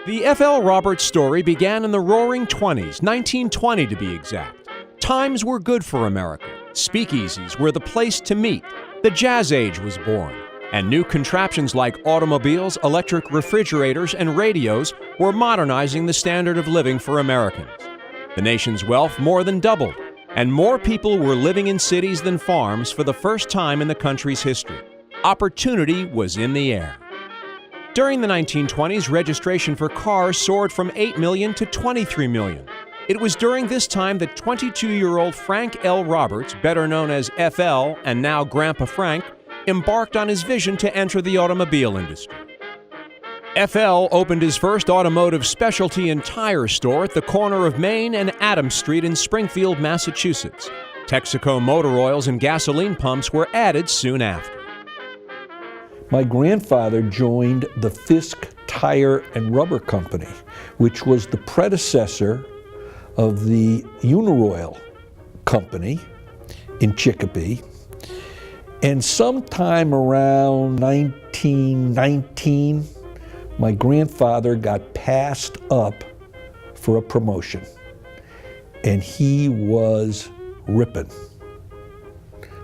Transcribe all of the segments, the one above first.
The F.L. Roberts story began in the Roaring '20s, 1920 to be exact. Times were good for America. Speakeasies were the place to meet. The Jazz Age was born, and new contraptions like automobiles, electric refrigerators, and radios were modernizing the standard of living for Americans. The nation's wealth more than doubled, and more people were living in cities than farms for the first time in the country's history. Opportunity was in the air. During the 1920s, registration for cars soared from 8 million to 23 million. It was during this time that 22-year-old Frank L. Roberts, better known as F.L. and now Grandpa Frank, embarked on his vision to enter the automobile industry. F.L. opened his first automotive specialty and tire store at the corner of Main and Adams Street in Springfield, Massachusetts. Texaco motor oils and gasoline pumps were added soon after. My grandfather joined the Fisk Tire and Rubber Company, which was the predecessor of the Uniroyal Company in Chicopee. And sometime around 1919, my grandfather got passed up for a promotion, and he was ripping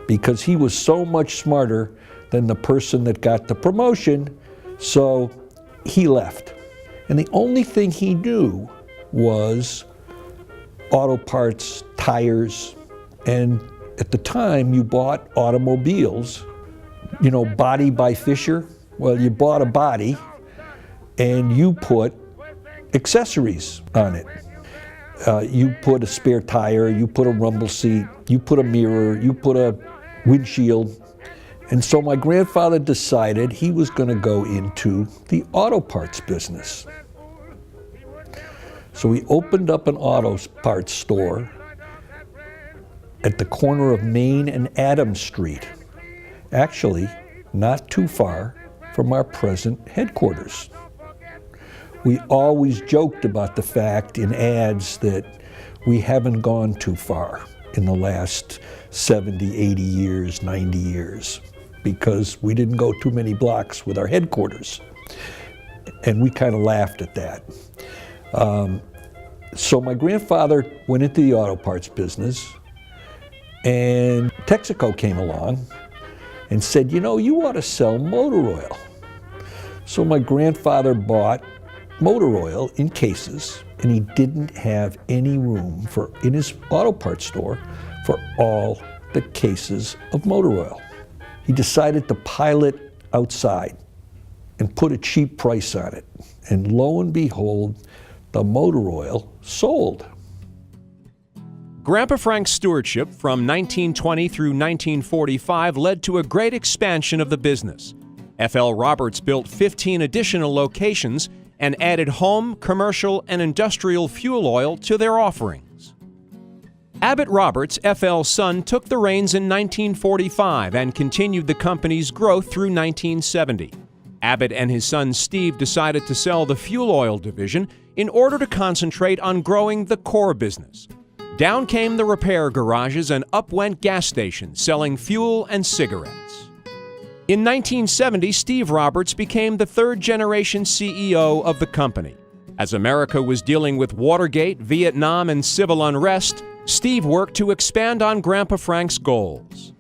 because he was so much smarter than the person that got the promotion, so he left. And the only thing he knew was auto parts, tires, and at the time you bought automobiles, you know, body by Fisher. Well, you bought a body and you put accessories on it. You put a spare tire, you put a rumble seat, you put a mirror, you put a windshield. And so my grandfather decided he was going to go into the auto parts business. So he opened up an auto parts store at the corner of Main and Adams Street, actually not too far from our present headquarters. We always joked about the fact in ads that we haven't gone too far in the last 70, 80 years, 90 years, because we didn't go too many blocks with our headquarters. And we kind of laughed at that. So my grandfather went into the auto parts business, and Texaco came along and said, you know, you ought to sell motor oil. So my grandfather bought motor oil in cases, and he didn't have any room in his auto parts store for all the cases of motor oil. He decided to pile it outside and put a cheap price on it. And lo and behold, the motor oil sold. Grandpa Frank's stewardship from 1920 through 1945 led to a great expansion of the business. F.L. Roberts built 15 additional locations and added home, commercial, and industrial fuel oil to their offerings. Abbott Roberts, F.L.'s son, took the reins in 1945 and continued the company's growth through 1970. Abbott and his son Steve decided to sell the fuel oil division in order to concentrate on growing the core business. Down came the repair garages and up went gas stations selling fuel and cigarettes. In 1970, Steve Roberts became the third-generation CEO of the company. As America was dealing with Watergate, Vietnam, and civil unrest, Steve worked to expand on Grandpa Frank's goals.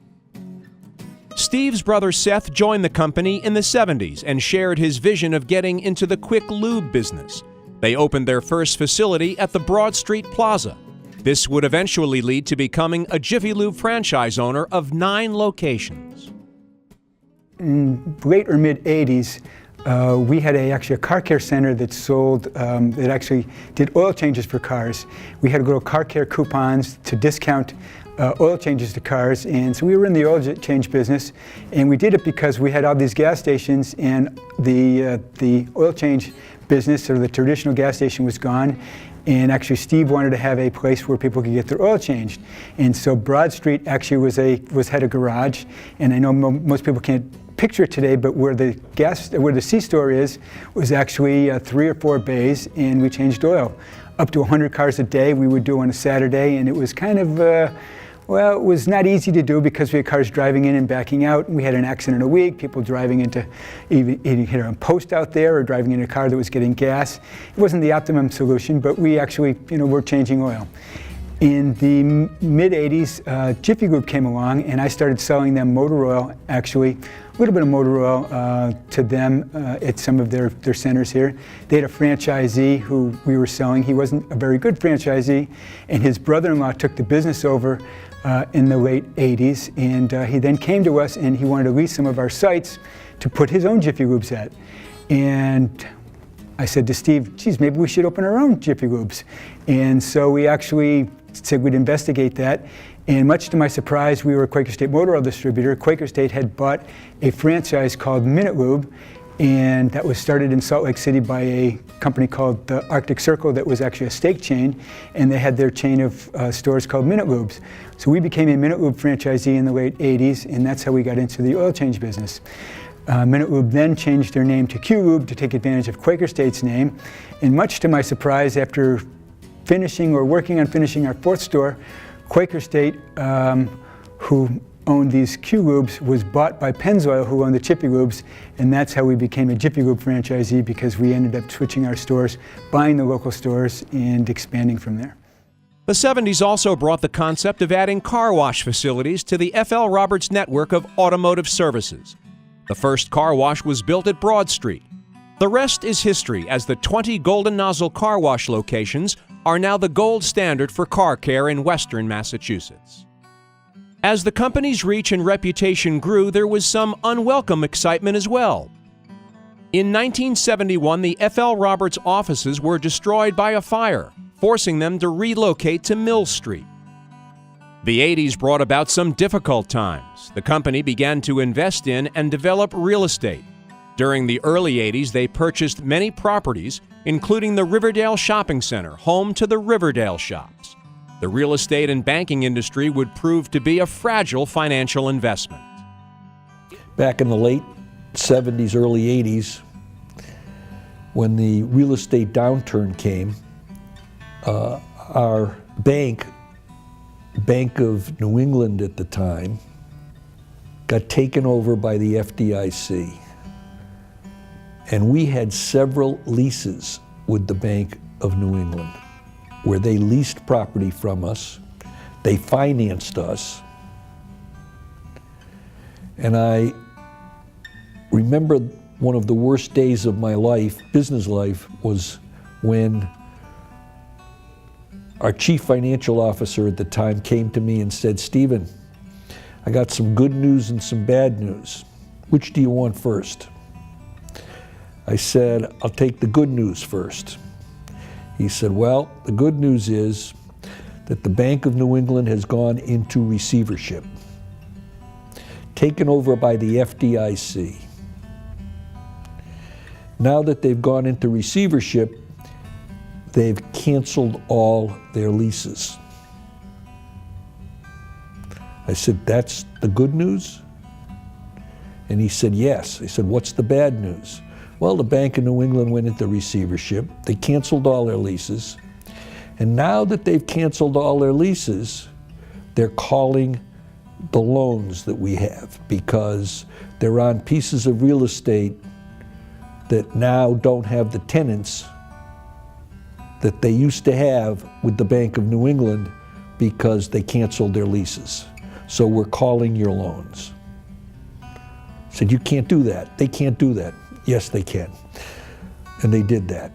Steve's brother Seth joined the company in the 70s and shared his vision of getting into the quick lube business. They opened their first facility at the Broad Street Plaza. This would eventually lead to becoming a Jiffy Lube franchise owner of 9 locations. In late or mid-'80s, we had actually a car care center that sold, that actually did oil changes for cars. We had to go to car care coupons to discount oil changes to cars, and so we were in the oil change business, and we did it because we had all these gas stations, and the oil change business, or the traditional gas station, was gone. And actually Steve wanted to have a place where people could get their oil changed. And so Broad Street actually had a garage, and I know most people can't picture it today, but where the C-store was actually 3 or 4 bays, and we changed oil. Up to 100 cars a day we would do on a Saturday, and it was kind of, Well, it was not easy to do because we had cars driving in and backing out. We had an accident a week, people driving into either a post out there or driving in a car that was getting gas. It wasn't the optimum solution, but we actually, were changing oil. In the mid-'80s, Jiffy Lube came along, and I started selling them motor oil, actually, a little bit of motor oil to them at some of their centers here. They had a franchisee who we were selling. He wasn't a very good franchisee, and his brother-in-law took the business over in the late 80s, and he then came to us and he wanted to lease some of our sites to put his own Jiffy Lubes at. And I said to Steve, geez, maybe we should open our own Jiffy Lubes. And so we actually said we'd investigate that. And much to my surprise, we were a Quaker State motor oil distributor. Quaker State had bought a franchise called Minute Lube, and that was started in Salt Lake City by a company called the Arctic Circle that was actually a steak chain, and they had their chain of stores called Minute Lubes. So we became a Minute Lube franchisee in the late 80s, and that's how we got into the oil change business. Minute Lube then changed their name to Q Lube to take advantage of Quaker State's name, and much to my surprise, after finishing or working on finishing our fourth store, Quaker State, who owned these Q Lubes, was bought by Pennzoil, who owned the Jiffy Lubes, and that's how we became a Jiffy Lube franchisee, because we ended up switching our stores, buying the local stores, and expanding from there. The 70s also brought the concept of adding car wash facilities to the F.L. Roberts network of automotive services. The first car wash was built at Broad Street. The rest is history, as the 20 Golden Nozzle car wash locations are now the gold standard for car care in western Massachusetts. As the company's reach and reputation grew, there was some unwelcome excitement as well. In 1971, the F.L. Roberts offices were destroyed by a fire, forcing them to relocate to Mill Street. The 80s brought about some difficult times. The company began to invest in and develop real estate. During the early 80s, they purchased many properties, including the Riverdale Shopping Center, home to the Riverdale Shops. The real estate and banking industry would prove to be a fragile financial investment. Back in the late 70s, early 80s, when the real estate downturn came, our Bank of New England at the time, got taken over by the FDIC. And we had several leases with the Bank of New England, where they leased property from us, they financed us. And I remember one of the worst days of my life, business life, was when our chief financial officer at the time came to me and said, Stephen, I got some good news and some bad news. Which do you want first? I said, I'll take the good news first. He said, well, the good news is that the Bank of New England has gone into receivership, taken over by the FDIC. Now that they've gone into receivership, they've canceled all their leases. I said, that's the good news? And he said, yes. I said, what's the bad news? Well, the Bank of New England went into receivership. They canceled all their leases. And now that they've canceled all their leases, they're calling the loans that we have, because they're on pieces of real estate that now don't have the tenants that they used to have with the Bank of New England, because they canceled their leases. So we're calling your loans. I said, you can't do that. They can't do that. Yes, they can. And they did that.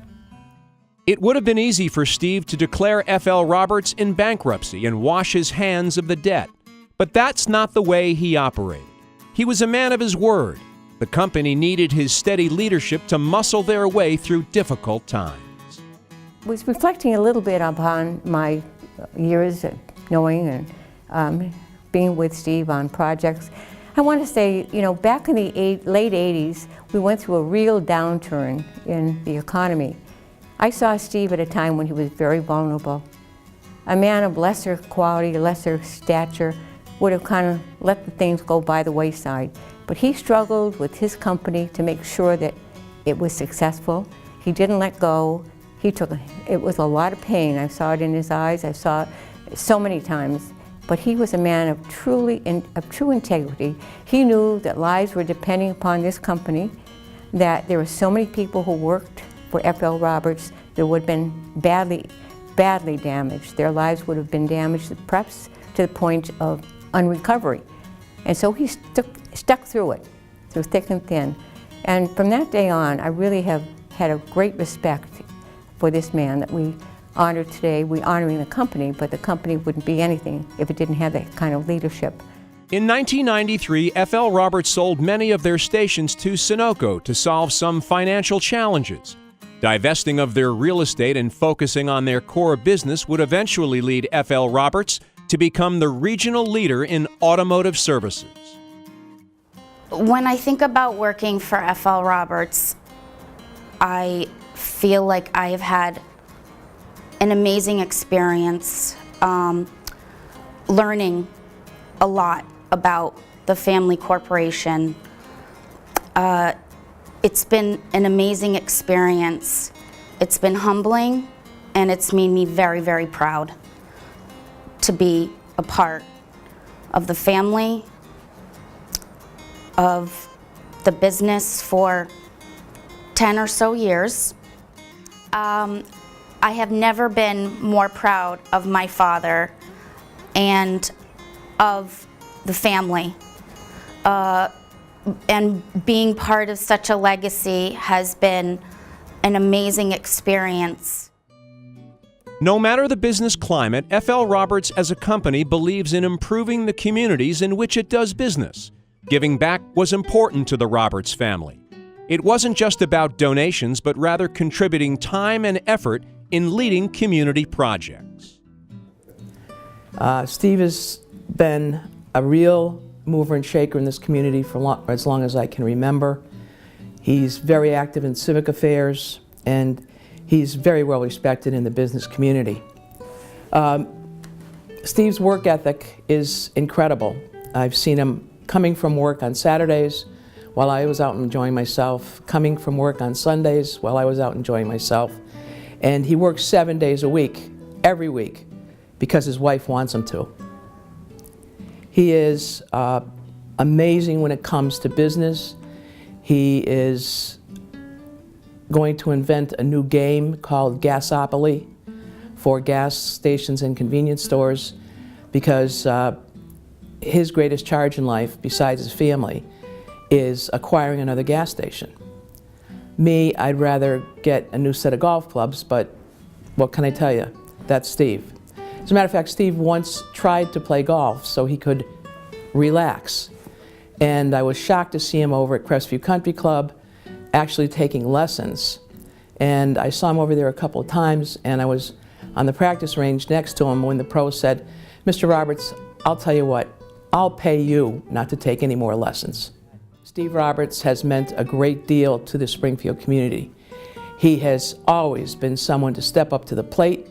It would have been easy for Steve to declare F.L. Roberts in bankruptcy and wash his hands of the debt. But that's not the way he operated. He was a man of his word. The company needed his steady leadership to muscle their way through difficult times. I was reflecting a little bit upon my years knowing and being with Steve on projects. I want to say, back in the late 80s, we went through a real downturn in the economy. I saw Steve at a time when he was very vulnerable. A man of lesser quality, lesser stature, would have kind of let the things go by the wayside. But he struggled with his company to make sure that it was successful. He didn't let go. It was a lot of pain. I saw it in his eyes. I saw it so many times. but he was a man of true integrity. He knew that lives were depending upon this company, that there were so many people who worked for F.L. Roberts that would have been badly damaged. Their lives would have been damaged, perhaps to the point of unrecovery. And so he stuck through it, through thick and thin. And from that day on, I really have had a great respect for this man that we honor today. We're honoring the company, but the company wouldn't be anything if it didn't have that kind of leadership. In 1993, F.L. Roberts sold many of their stations to Sunoco to solve some financial challenges. Divesting of their real estate and focusing on their core business would eventually lead F.L. Roberts to become the regional leader in automotive services. When I think about working for F.L. Roberts, I feel like I have had an amazing experience, learning a lot about the family corporation. It's been an amazing experience. It's been humbling, and it's made me very, very proud to be a part of the family, of the business for 10 or so years. I have never been more proud of my father and of the family. And being part of such a legacy has been an amazing experience. No matter the business climate, F.L. Roberts as a company believes in improving the communities in which it does business. Giving back was important to the Roberts family. It wasn't just about donations, but rather contributing time and effort in leading community projects. Steve has been a real mover and shaker in this community for as long as I can remember. He's very active in civic affairs, and he's very well respected in the business community. Steve's work ethic is incredible. I've seen him coming from work on Saturdays while I was out enjoying myself, coming from work on Sundays while I was out enjoying myself. And he works 7 days a week, every week, because his wife wants him to. He is amazing when it comes to business. He is going to invent a new game called Gasopoly for gas stations and convenience stores, because his greatest charge in life, besides his family, is acquiring another gas station. Me, I'd rather get a new set of golf clubs, but what can I tell you? That's Steve. As a matter of fact, Steve once tried to play golf so he could relax. And I was shocked to see him over at Crestview Country Club actually taking lessons. And I saw him over there a couple of times, and I was on the practice range next to him when the pro said, "Mr. Roberts, I'll tell you what, I'll pay you not to take any more lessons." Steve Roberts has meant a great deal to the Springfield community. He has always been someone to step up to the plate,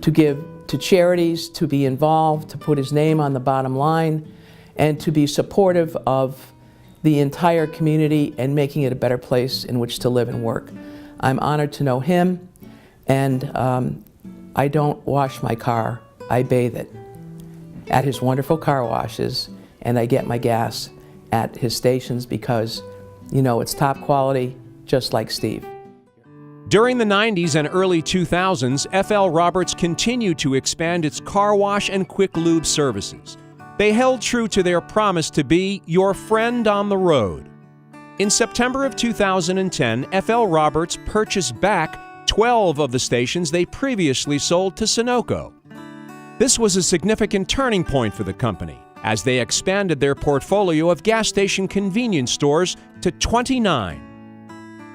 to give to charities, to be involved, to put his name on the bottom line, and to be supportive of the entire community and making it a better place in which to live and work. I'm honored to know him, and I don't wash my car, I bathe it at his wonderful car washes, and I get my gas at his stations because, you know, it's top quality, just like Steve. During the 90s and early 2000s, F.L. Roberts continued to expand its car wash and quick lube services. They held true to their promise to be your friend on the road. In September of 2010, F.L. Roberts purchased back 12 of the stations they previously sold to Sunoco. This was a significant turning point for the company, as they expanded their portfolio of gas station convenience stores to 29.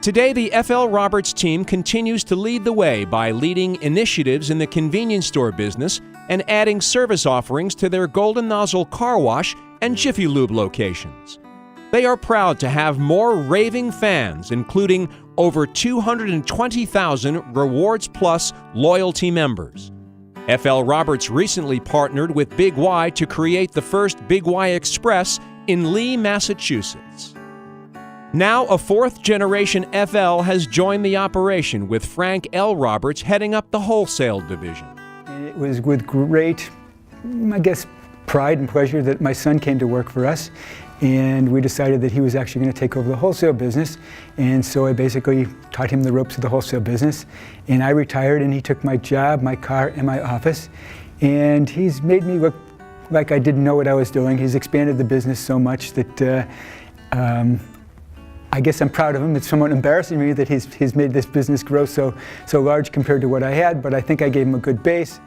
Today, the F.L. Roberts team continues to lead the way by leading initiatives in the convenience store business and adding service offerings to their Golden Nozzle car wash and Jiffy Lube locations. They are proud to have more raving fans, including over 220,000 Rewards Plus loyalty members. F.L. Roberts recently partnered with Big Y to create the first Big Y Express in Lee, Massachusetts. Now a fourth-generation F.L. has joined the operation, with Frank L. Roberts heading up the wholesale division. And it was with great, I guess, pride and pleasure that my son came to work for us. And we decided that he was actually going to take over the wholesale business. And so I basically taught him the ropes of the wholesale business. And I retired, and he took my job, my car, and my office. And he's made me look like I didn't know what I was doing. He's expanded the business so much that I guess I'm proud of him. It's somewhat embarrassing me that he's made this business grow so large compared to what I had, but I think I gave him a good base.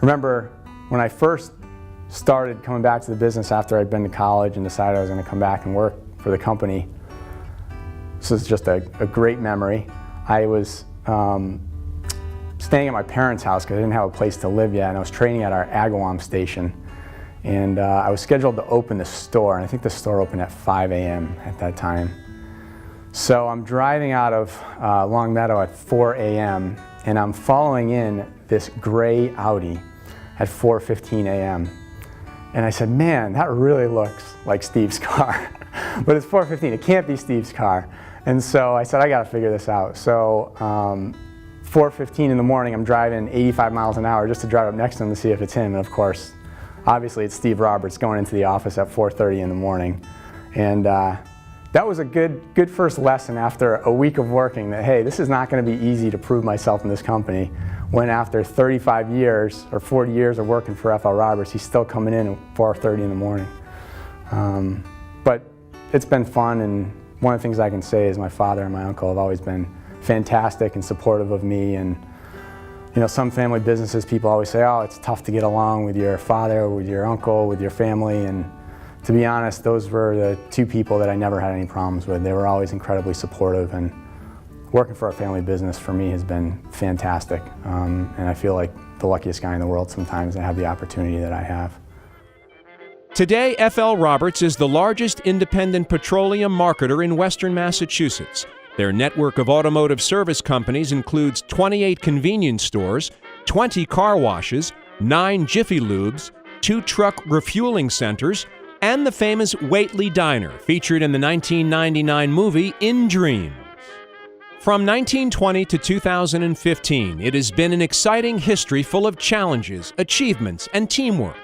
Remember when I first started coming back to the business after I'd been to college and decided I was going to come back and work for the company. This is just a great memory. I was staying at my parents' house because I didn't have a place to live yet, and I was training at our Agawam station. And I was scheduled to open the store, and I think the store opened at 5 a.m. at that time. So I'm driving out of Long Meadow at 4 a.m., and I'm following in this gray Audi at 4:15 a.m. And I said, man, that really looks like Steve's car. But it's 4:15, it can't be Steve's car. And so I said, I gotta figure this out. So 4:15 in the morning, I'm driving 85 miles an hour just to drive up next to him to see if it's him. And of course, obviously it's Steve Roberts going into the office at 4:30 in the morning. And that was a good first lesson after a week of working that, hey, this is not gonna be easy to prove myself in this company when after 35 years or 40 years of working for FL Roberts, he's still coming in at 4:30 in the morning. But it's been fun, and one of the things I can say is my father and my uncle have always been fantastic and supportive of me. And you know, some family businesses, people always say, oh, it's tough to get along with your father, with your uncle, with your family. And to be honest, those were the two people that I never had any problems with. They were always incredibly supportive, and working for a family business for me has been fantastic. And I feel like the luckiest guy in the world sometimes to have the opportunity that I have. Today, FL Roberts is the largest independent petroleum marketer in Western Massachusetts. Their network of automotive service companies includes 28 convenience stores, 20 car washes, 9 Jiffy Lubes, 2 truck refueling centers, and the famous Waitley Diner, featured in the 1999 movie In Dreams. From 1920 to 2015, it has been an exciting history full of challenges, achievements, and teamwork.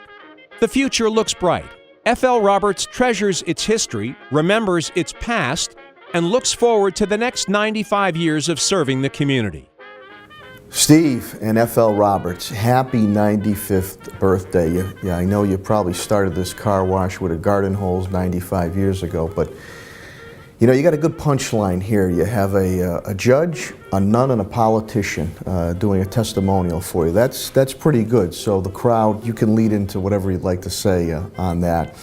The future looks bright. FL Roberts treasures its history, remembers its past, and looks forward to the next 95 years of serving the community. Steve and FL Roberts, happy 95th birthday. Yeah, I know you probably started this car wash with a garden hose 95 years ago, but you know, you got a good punchline here. You have a judge, a nun, and a politician doing a testimonial for you. That's pretty good. So the crowd, you can lead into whatever you'd like to say on that.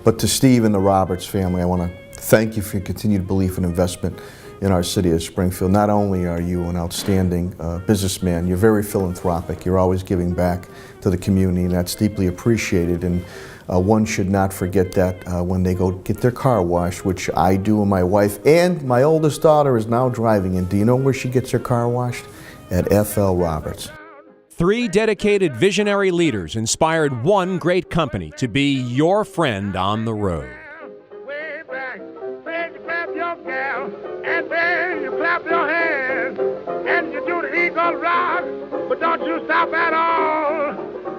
But to Steve and the Roberts family, I want to thank you for your continued belief and investment in our city of Springfield. Not only are you an outstanding businessman, you're very philanthropic. You're always giving back to the community, and that's deeply appreciated. And one should not forget that when they go get their car washed, which I do and my wife, and my oldest daughter is now driving. And do you know where she gets her car washed? At FL Roberts. 3 dedicated visionary leaders inspired one great company to be your friend on the road. Way back, when you clap your gal, and then you clap your hands, and you do the Eagle Rock, but don't you stop at all.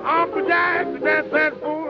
Uncle Jack's dancing fool.